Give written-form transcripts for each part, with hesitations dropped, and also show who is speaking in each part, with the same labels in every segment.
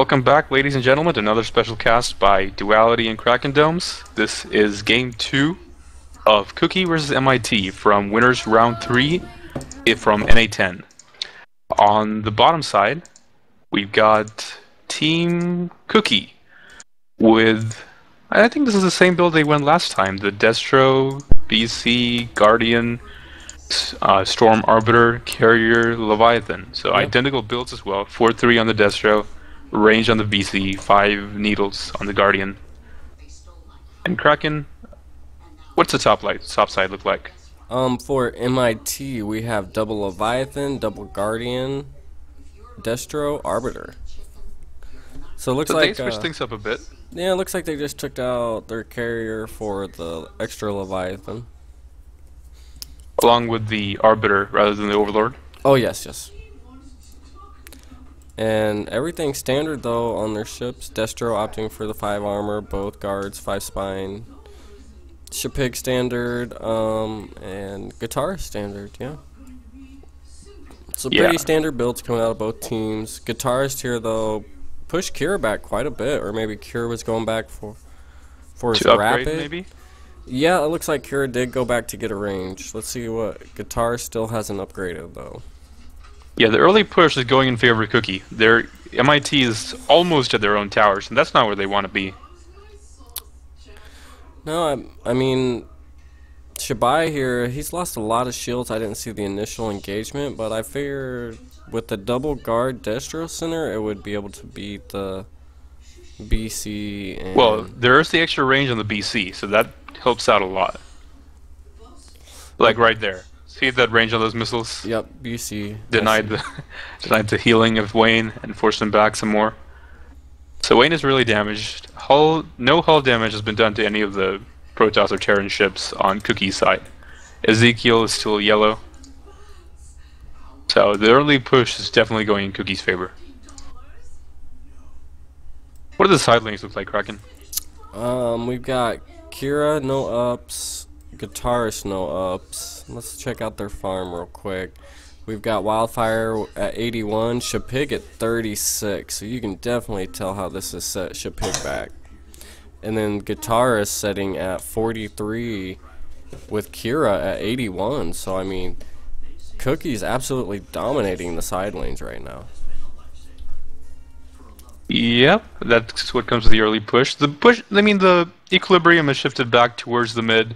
Speaker 1: Welcome back, ladies and gentlemen, to another special cast by Duality and Kraken Domes. This is Game 2 of Cookie vs. MIT from Winners Round 3 from NA10. On the bottom side, we've got Team Cookie with, I think this is the same build they went last time, the Destro, BC, Guardian, Storm Arbiter, Carrier, Leviathan. So identical builds as well, 4-3 on the Destro, range on the BC, 5 needles on the Guardian. And Kraken, what's the top side look like?
Speaker 2: For MIT, we have double Leviathan, double Guardian, Destro, Arbiter. So it looks like
Speaker 1: they switched things up a bit.
Speaker 2: Yeah, it looks like they just took out their Carrier for the extra Leviathan.
Speaker 1: Along with the Arbiter rather than the Overlord?
Speaker 2: Oh, yes. And everything standard, though, on their ships. Destro opting for the 5 armor, both guards, 5 spine. Shipig standard, and Guitar standard, yeah. So pretty standard builds coming out of both teams. Guitarist here, though, pushed Kira back quite a bit, or maybe Kira was going back for his rapid.
Speaker 1: Maybe?
Speaker 2: Yeah, it looks like Kira did go back to get a range. Let's see what Guitar still hasn't upgraded, though.
Speaker 1: Yeah, the early push is going in favor of Cookie. Their MIT is almost at their own towers, and that's not where they want to be.
Speaker 2: No, I mean, Shabai here, he's lost a lot of shields. I didn't see the initial engagement, but I figured with the double guard Destro Center, it would be able to beat the BC. And
Speaker 1: well, there is the extra range on the BC, so that helps out a lot. Like right there. See that range on those missiles?
Speaker 2: Yep, BC.
Speaker 1: Denied the healing of Wayne and forced him back some more. So Wayne is really damaged. No hull damage has been done to any of the Protoss or Terran ships on Cookie's side. Ezekiel is still yellow. So the early push is definitely going in Cookie's favor. What do the side lanes look like, Kraken?
Speaker 2: We've got Kira, no ups. Guitarist, no ups. Let's check out their farm real quick. We've got Wildfire at 81, Shipig at 36, so you can definitely tell how this has set Shipig back. And then Guitarist setting at 43 with Kira at 81, so I mean, Cookie's absolutely dominating the side lanes right now.
Speaker 1: Yep, that's what comes with the early push. The equilibrium has shifted back towards the mid.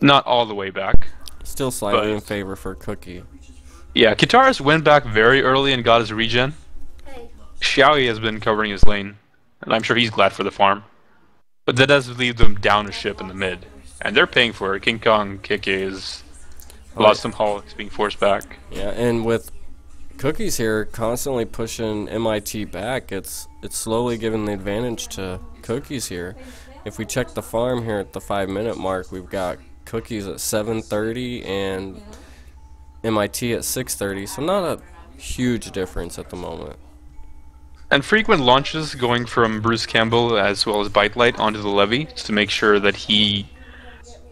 Speaker 1: Not all the way back.
Speaker 2: Still slightly in favor for Cookie.
Speaker 1: Yeah, Guitarist went back very early and got his regen. Xiaoyi has been covering his lane, and I'm sure he's glad for the farm. But that does leave them down a ship in the mid. And they're paying for it. King Kong, KK is lost some hull, he's being forced back.
Speaker 2: Yeah, and with Cookies here constantly pushing MIT back, it's slowly giving the advantage to Cookies here. If we check the farm here at the 5-minute mark, we've got Cookies at 7:30 and MIT at 6:30, so not a huge difference at the moment.
Speaker 1: And frequent launches going from Bruce Campbell as well as Bite Light onto the levy to make sure that he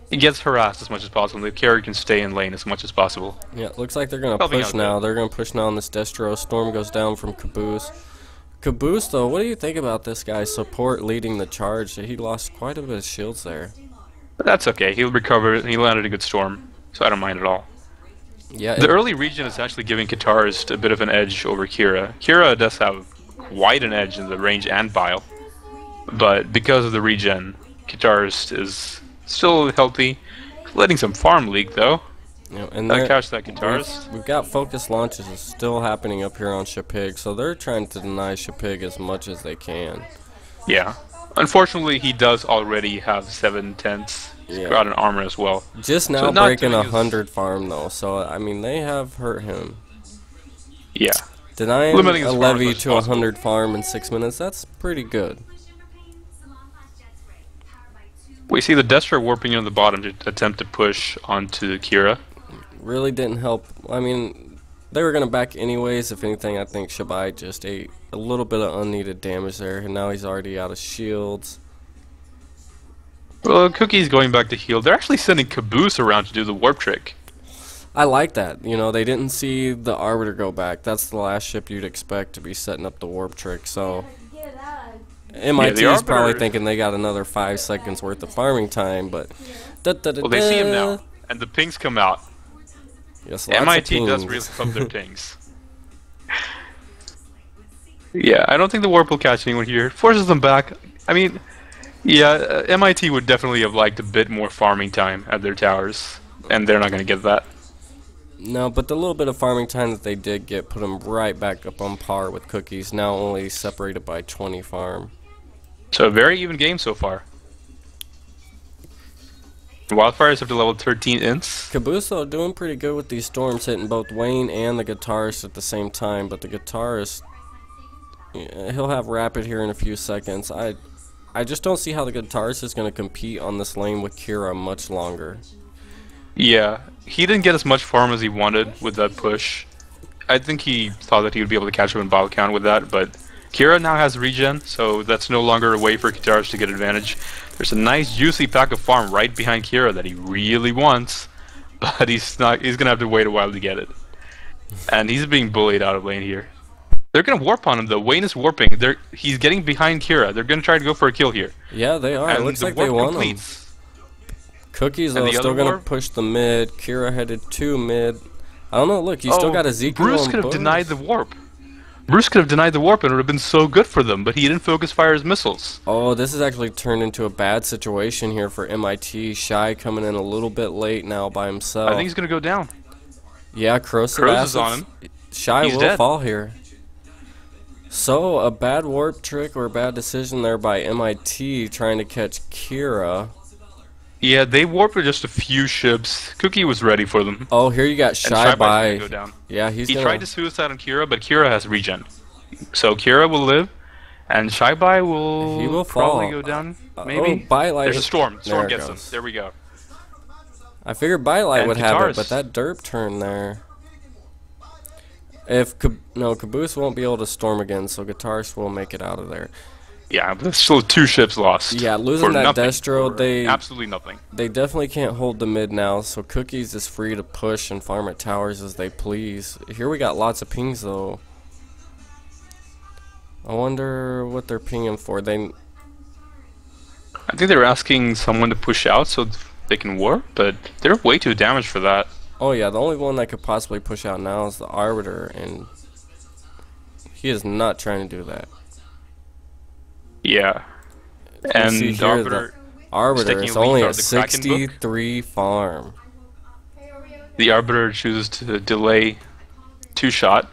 Speaker 1: gets harassed as much as possible and the carrier can stay in lane as much as possible.
Speaker 2: Yeah, it looks like they're going to push now. They're going to push now on this Destro. Storm goes down from Caboose. Caboose, though, what do you think about this guy's support leading the charge? He lost quite a bit of shields there.
Speaker 1: But that's okay. He'll recover. He landed a good storm, so I don't mind at all.
Speaker 2: Yeah.
Speaker 1: The early regen is actually giving Guitarist a bit of an edge over Kira. Kira does have quite an edge in the range and bile, but because of the regen, Guitarist is still healthy. Letting some farm leak though.
Speaker 2: Yeah, and
Speaker 1: gotta catch that Guitarist.
Speaker 2: We've got focus launches still happening up here on Shipig, so they're trying to deny Shipig as much as they can.
Speaker 1: Yeah. Unfortunately, he does already have 7 tents. He's got an armor as well.
Speaker 2: Just now so breaking 100 farm though, so I mean they have hurt him.
Speaker 1: Yeah.
Speaker 2: Denying a levy to 100 farm in 6 minutes, that's pretty good.
Speaker 1: We see the Destro warping in the bottom to attempt to push onto Kira.
Speaker 2: Really didn't help. I mean, they were going to back anyways. If anything, I think Shabai just ate a little bit of unneeded damage there, and now he's already out of shields.
Speaker 1: Well, Cookie's going back to heal. They're actually sending Caboose around to do the warp trick.
Speaker 2: I like that. You know, they didn't see the Arbiter go back. That's the last ship you'd expect to be setting up the warp trick. So
Speaker 1: Yeah, the
Speaker 2: MIT is probably
Speaker 1: Arbiter.
Speaker 2: thinking they got another 5 seconds worth of farming time, but
Speaker 1: Well, they see him now, and the pings come out.
Speaker 2: Yes, lots
Speaker 1: MIT
Speaker 2: of
Speaker 1: does
Speaker 2: pings.
Speaker 1: really love their pings. Yeah, I don't think the warp will catch anyone here. Forces them back. I mean, yeah, MIT would definitely have liked a bit more farming time at their towers, and they're not going to get that.
Speaker 2: No, but the little bit of farming time that they did get put them right back up on par with Cookies, now only separated by 20 farm.
Speaker 1: So a very even game so far. The Wildfires up to level 13 ints.
Speaker 2: Caboose, though, doing pretty good with these storms, hitting both Wayne and the guitarist at the same time, but the guitarist, yeah, he'll have Rapid here in a few seconds. I just don't see how the guitarist is going to compete on this lane with Kira much longer.
Speaker 1: Yeah, he didn't get as much farm as he wanted with that push. I think he thought that he would be able to catch him in bottle count with that, but Kira now has regen, so that's no longer a way for Guitarist to get advantage. There's a nice juicy pack of farm right behind Kira that he really wants, but he's gonna have to wait a while to get it. And he's being bullied out of lane here. They're gonna warp on him though. Wayne is warping. He's getting behind Kira. They're gonna try to go for a kill here.
Speaker 2: Yeah, they are. It
Speaker 1: And
Speaker 2: looks
Speaker 1: the
Speaker 2: like they
Speaker 1: warp
Speaker 2: won them.
Speaker 1: completes.
Speaker 2: Cookies,
Speaker 1: And
Speaker 2: though,
Speaker 1: the
Speaker 2: still
Speaker 1: other
Speaker 2: going to
Speaker 1: warp?
Speaker 2: push the mid. Kira headed to mid. I don't know, look, you still got Ezekiel
Speaker 1: Bruce
Speaker 2: on
Speaker 1: could have
Speaker 2: both.
Speaker 1: denied the warp. Bruce could have denied the warp and it would have been so good for them, but he didn't focus fire his missiles.
Speaker 2: Oh, this has actually turned into a bad situation here for MIT. Shy coming in a little bit late now by himself.
Speaker 1: I think he's gonna go down.
Speaker 2: Yeah, corrosive
Speaker 1: Crows is on
Speaker 2: acids.
Speaker 1: him.
Speaker 2: Shy
Speaker 1: He's
Speaker 2: will
Speaker 1: dead.
Speaker 2: fall here. So, a bad warp trick or a bad decision there by MIT trying to catch Kira.
Speaker 1: Yeah, they warped with just a few ships. Cookie was ready for them.
Speaker 2: Oh, here you got
Speaker 1: And
Speaker 2: Shy
Speaker 1: Shy
Speaker 2: by.
Speaker 1: gonna go down.
Speaker 2: Yeah, he's
Speaker 1: He
Speaker 2: gonna.
Speaker 1: tried to suicide on Kira, but Kira has regen. So Kira will live, and Shy Bai will,
Speaker 2: He will
Speaker 1: probably
Speaker 2: fall.
Speaker 1: go down.
Speaker 2: Oh,
Speaker 1: Maybe.
Speaker 2: Bylight.
Speaker 1: There's a storm.
Speaker 2: There
Speaker 1: Storm
Speaker 2: it
Speaker 1: gets him.
Speaker 2: goes.
Speaker 1: There we go.
Speaker 2: I figured Bylight
Speaker 1: And
Speaker 2: would have it,
Speaker 1: Guitarist.
Speaker 2: but that derp turn there. If no, Caboose won't be able to storm again, so Guitarist will make it out of there.
Speaker 1: Yeah, but there's still 2 ships lost.
Speaker 2: Yeah, losing
Speaker 1: for
Speaker 2: that
Speaker 1: nothing.
Speaker 2: Destro,
Speaker 1: For
Speaker 2: they
Speaker 1: absolutely nothing.
Speaker 2: definitely can't hold the mid now, so Cookies is free to push and farm at towers as they please. Here we got lots of pings though. I wonder what they're pinging for.
Speaker 1: I think they're asking someone to push out so they can warp, but they're way too damaged for that.
Speaker 2: Oh yeah, the only one that could possibly push out now is the Arbiter, and he is not trying to do that.
Speaker 1: Yeah.
Speaker 2: You
Speaker 1: And
Speaker 2: see
Speaker 1: the
Speaker 2: here,
Speaker 1: Arbiter,
Speaker 2: Arbiter
Speaker 1: taking
Speaker 2: is
Speaker 1: a lead
Speaker 2: only
Speaker 1: out
Speaker 2: at
Speaker 1: of the Kraken book.
Speaker 2: 63 farm.
Speaker 1: the Arbiter chooses to delay 2-shot.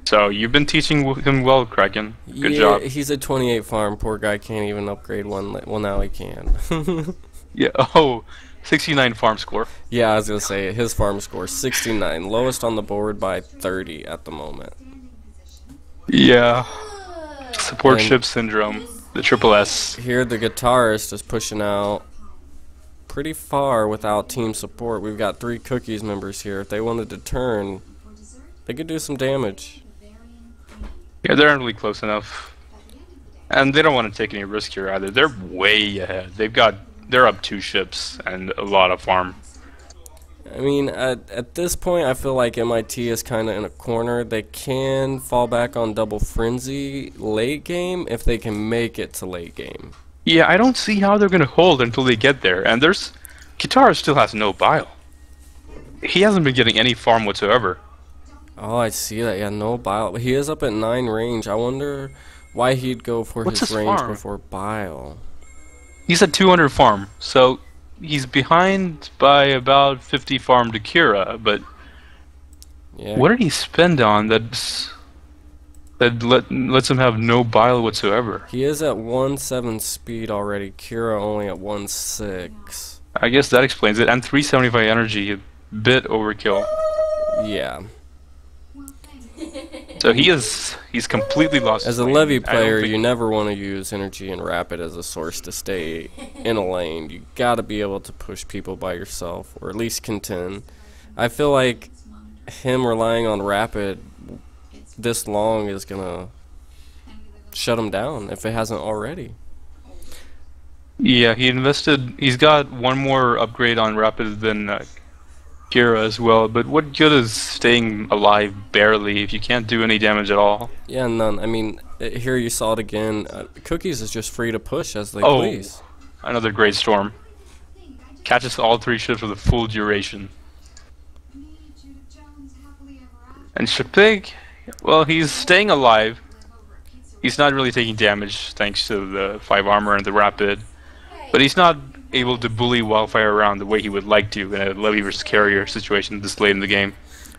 Speaker 1: So you've been teaching him well, Kraken. Good
Speaker 2: Yeah,
Speaker 1: job.
Speaker 2: he's at 28 farm. Poor guy can't even upgrade one. Well, now he can.
Speaker 1: Yeah. Oh, 69 farm score.
Speaker 2: Yeah, I was gonna say his farm score 69, lowest on the board by 30 at the moment.
Speaker 1: Yeah. Support
Speaker 2: And-
Speaker 1: ship syndrome. The triple S.
Speaker 2: Here the guitarist is pushing out pretty far without team support. We've got 3 Cookies members here. If they wanted to turn, they could do some damage.
Speaker 1: Yeah, they're not really close enough. And they don't want to take any risk here either. They're way ahead. They're up 2 ships and a lot of farm.
Speaker 2: I mean, at this point, I feel like MIT is kind of in a corner. They can fall back on double frenzy late game if they can make it to late game.
Speaker 1: Yeah, I don't see how they're going to hold until they get there. And Kitara still has no bile. He hasn't been getting any farm whatsoever.
Speaker 2: Oh, I see that. Yeah, no bile. He is up at 9 range. I wonder why he'd go for
Speaker 1: What's
Speaker 2: his
Speaker 1: his
Speaker 2: range
Speaker 1: farm?
Speaker 2: before bile.
Speaker 1: He's at 200 farm, so he's behind by about 50 farm to Kira, but
Speaker 2: Yeah.
Speaker 1: what did he spend on that lets him have no bile whatsoever?
Speaker 2: He is at 1.7 speed already. Kira only at 1.6.
Speaker 1: I guess that explains it. And 375 energy, a bit overkill.
Speaker 2: Yeah.
Speaker 1: So he's completely lost
Speaker 2: As
Speaker 1: his
Speaker 2: a
Speaker 1: lane.
Speaker 2: levy
Speaker 1: I don't
Speaker 2: player,
Speaker 1: think-
Speaker 2: you never want to use energy and rapid as a source to stay in a lane. You gotta be able to push people by yourself, or at least contend. I feel like him relying on rapid this long is gonna shut him down if it hasn't already.
Speaker 1: Yeah, he's got one more upgrade on rapid than Kira as well, but what good is staying alive barely if you can't do any damage at all?
Speaker 2: Yeah, none. I mean, here you saw it again. Cookies is just free to push as they
Speaker 1: Oh,
Speaker 2: please.
Speaker 1: another great storm. Catches all three ships for the full duration. And Shapig, well, he's staying alive. He's not really taking damage thanks to the 5 armor and the rapid. But he's not able to bully Wildfire around the way he would like to in a Levy versus Carrier situation this late in the game.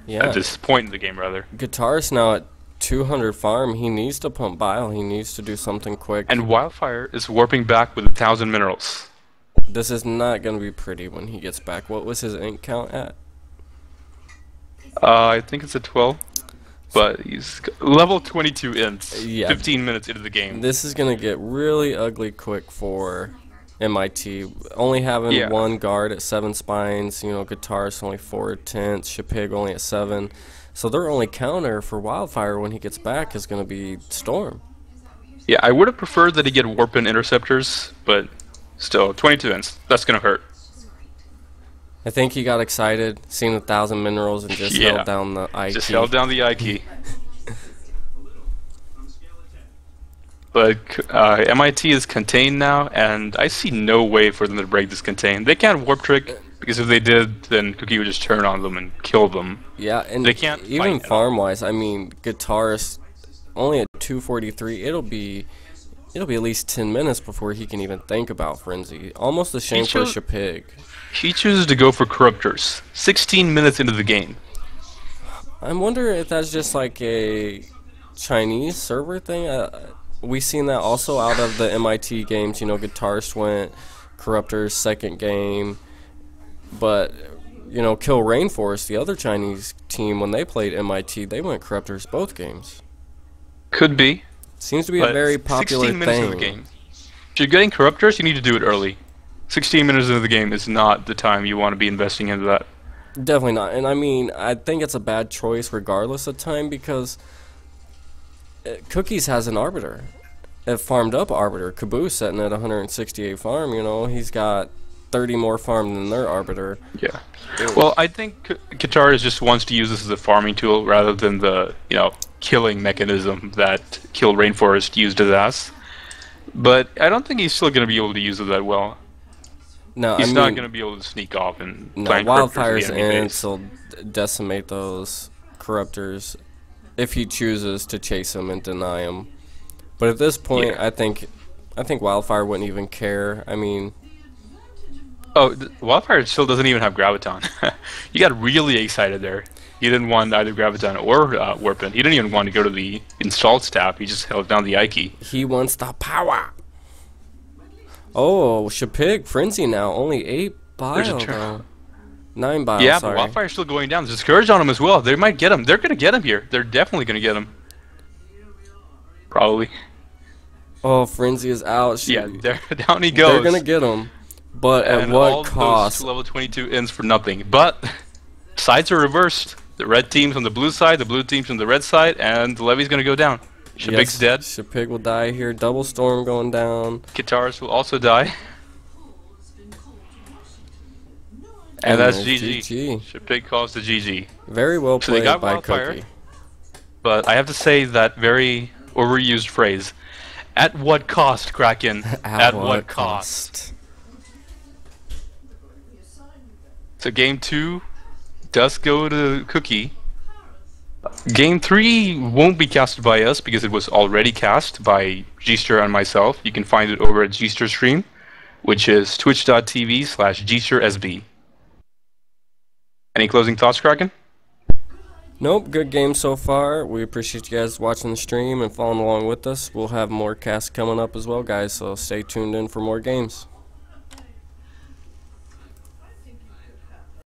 Speaker 2: Yeah.
Speaker 1: At this point in the game, rather.
Speaker 2: Guitarist now at 200 farm. He needs to pump bile. He needs to do something quick.
Speaker 1: And Wildfire is warping back with 1,000 minerals.
Speaker 2: This is not going to be pretty when he gets back. What was his ink count at?
Speaker 1: I think it's a 12. But he's level 22 ints,
Speaker 2: Yeah.
Speaker 1: 15 minutes into the game.
Speaker 2: This is going to get really ugly quick for MIT. Only having one guard at 7 spines, you know, Guitarist only 4 tints, Shapig only at 7. So their only counter for Wildfire when he gets back is going to be Storm.
Speaker 1: Yeah, I would have preferred that he get Warp and Interceptors, but still, 22 ints, that's going to hurt.
Speaker 2: I think he got excited, seen 1,000 minerals, and just held down the I key.
Speaker 1: Just held down the I key. But MIT is contained now, and I see no way for them to break this contain. They can't warp trick, because if they did, then Cookie would just turn on them and kill them.
Speaker 2: Yeah, and
Speaker 1: they can't
Speaker 2: even farm-wise, I mean, Guitarist only at 243, it'll be at least 10 minutes before he can even think about Frenzy. Almost a shame for Shapig.
Speaker 1: He chooses to go for Corruptors, 16 minutes into the game.
Speaker 2: I wonder if that's just like a Chinese server thing. We've seen that also out of the MIT games. You know, Guitarist went Corruptors second game. But, you know, Kill Rainforest, the other Chinese team, when they played MIT, they went Corruptors both games.
Speaker 1: Could be.
Speaker 2: Seems to be a very popular
Speaker 1: 16 minutes
Speaker 2: thing.
Speaker 1: Into the game. If you're getting Corruptors, you need to do it early. 16 minutes into the game is not the time you want to be investing into that.
Speaker 2: Definitely not. And I mean, I think it's a bad choice regardless of time because Cookies has an Arbiter. A farmed up Arbiter. Caboose sitting at 168 farm, you know, he's got 30 more farm than their Arbiter.
Speaker 1: Yeah. Well, I think Qatar just wants to use this as a farming tool rather than the, you know, killing mechanism that Kill Rainforest used his ass. But I don't think he's still going to be able to use it that well.
Speaker 2: No,
Speaker 1: he's not going to be able to sneak off and
Speaker 2: Wildfire's ants will decimate those Corruptors if he chooses to chase them and deny them. But at this point, I think Wildfire wouldn't even care. I mean,
Speaker 1: Wildfire still doesn't even have Graviton. You got really excited there. He didn't want either Graviton or Warpin. He didn't even want to go to the installed tab. He just held down the I key.
Speaker 2: He wants the power. Oh, Shapig, Frenzy now. Only 8 bile, though. 9 bile,
Speaker 1: yeah,
Speaker 2: sorry.
Speaker 1: but Wildfire's still going down. There's a Scourge on him as well. They might get him. They're going to get him here. They're definitely going to get him. Probably.
Speaker 2: Oh, Frenzy is out.
Speaker 1: Yeah, down he goes.
Speaker 2: They're going to get him. But at what cost?
Speaker 1: Those level 22 ends for nothing. But sides are reversed. The red team's on the blue side, the blue team's on the red side, and the Levy's going to go down. Shapig's dead.
Speaker 2: Shapig will die here. Double Storm going down.
Speaker 1: Guitarist will also die. And that's GG. Shapig calls the GG.
Speaker 2: Very well played by
Speaker 1: Wildfire,
Speaker 2: Cookie.
Speaker 1: But I have to say that very overused phrase. At what cost, Kraken? At what cost? So game 2 does go to Cookie. Game 3 won't be casted by us because it was already cast by Gster and myself. You can find it over at Gster Stream, which is twitch.tv/GsterSB. Any closing thoughts, Kraken?
Speaker 2: Nope, good game so far. We appreciate you guys watching the stream and following along with us. We'll have more casts coming up as well, guys, so stay tuned in for more games.